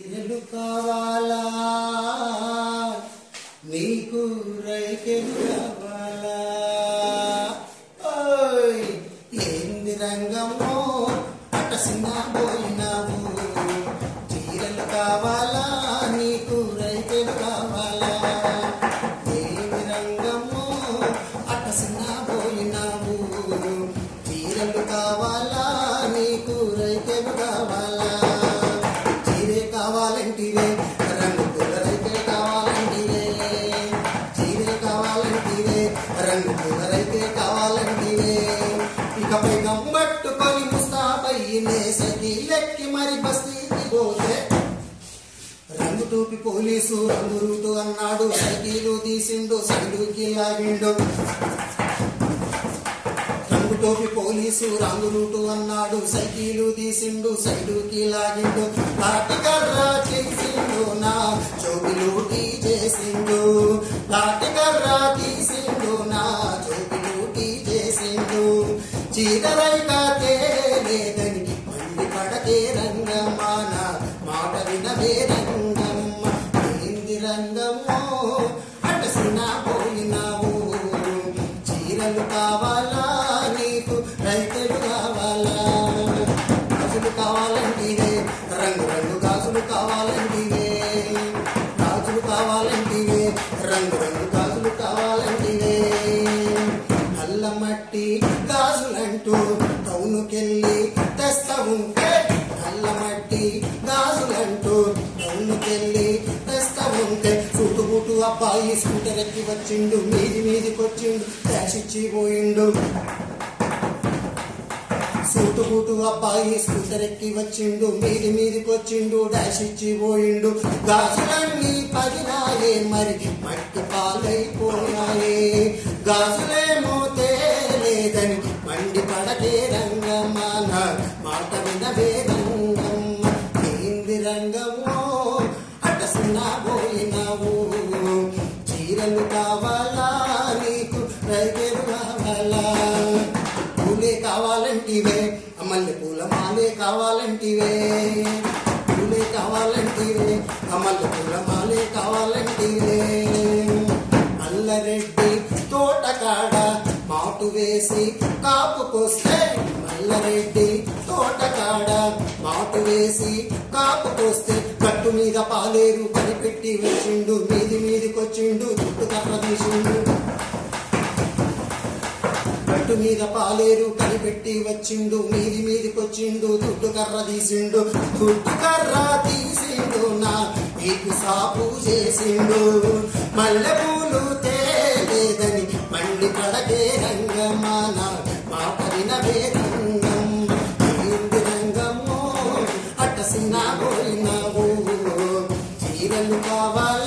చీరలు కావాలా నీకు రైకెలు కావాలా ఓయ్ ఏంది రంగమ్మో అటసిన పోయినావు చీరలు కావాలా నీకు రైకెలు కావాలా ఏంది రంగమ్మో అటసిన పోయినావు చీరలు కావాలా నీకు రైకెలు కావాలా కావాలంటివే రంగు పుల్లరైతే కావాలంటివే చీరే కావాలంటివే రంగు పుల్లరైతే కావాలంటివే ఇకపై గమ్మట్టుకొని ముస్తాబయ్యినే సఖీలెక్కి మరి బస్తీకి పోతే రంగు టూపి పోలీసు రంగు రూటు అన్నాడు సైకిలు తీసిండు సైడుకి లాగిండు టోపి పోలీసు రంగు రూటు అన్నాడు సైకిలు తీసిండు సైడుకి లాగిండు లాటికర్రా చేసిండు నా చోబిలూటి చేసిండు లాటికర్రా తీసిండు నా చోబిలూటి చేసిండు చీదరైతే లేదని మండి పడకే రంగమ్మ నా మాట వినవే రంగమ్మ ఏంది రంగమ్మో అటసిన పోయినావు చీరలు కావాలా రైతులు కావాలా గాజులు కావాలంటివే రంగు రంగు గాజులు కావాలంటివే గాజులు కావాలంటివే రంగు రంగు గాజులు కావాలంటివే నల్ల మట్టి గాజులంటూ టౌనుకెళ్ళి తెస్తా ఉంటే నల్ల మట్టి గాజులంటూ టౌనుకెళ్ళి తెస్తా ఉంటే చుట్టుబుట్టు అబ్బాయి స్కూటర్ ఎక్కి వచ్చిండు మీదికొచ్చిండు డాష్ ఇచ్చి పోయిండు సూటుబూటు అబ్బాయి స్కూటర్ ఎక్కి వచ్చిండు మీదికొచ్చిండు డాష్ ఇచ్చి పోయిండు గాజులన్నీ పగిలాయే మరి మట్టి పాలైపోయాయే గాజులేమో తేలేదని మండి పడకే రంగమ్మ నా మాట వినవే రంగమ్మ ఏంది రంగమ్మో అటసిన పోయినావు చీరలు కావాలా నీకు రైతులు కావాలా పూలే కావాలంటివే మల్లె పూల మాలే కావాలంటివే పూలే కావాలంటివే మల్లె పూల మాలే కావాలంటివే మల్లరెడ్డి తోటకాడ మాటు వేసి కాపుకొస్తే మల్లరెడ్డి తోటకాడ మాటు వేసి కాపుకొస్తే గట్టు మీద పాలేరు కనిపెట్టి వచ్చిండు మీదికొచ్చిండు చుట్టు కర్ర తీసిండు గట్టు మీద పాలేరు కనిపెట్టి వచ్చిండు మీదికొచ్చిండు దుడ్డు కర్ర తీసిండు దుడ్డు కర్ర తీసిండు నా నీకు సాపు చేసిండు మల్లె పూలు తేలేదని మండి పడకే రంగమ్మ నా మాట వినవే రంగమ్మ ఏంది రంగమ్మో అటసిన పోయినావు చీరలు కావాలా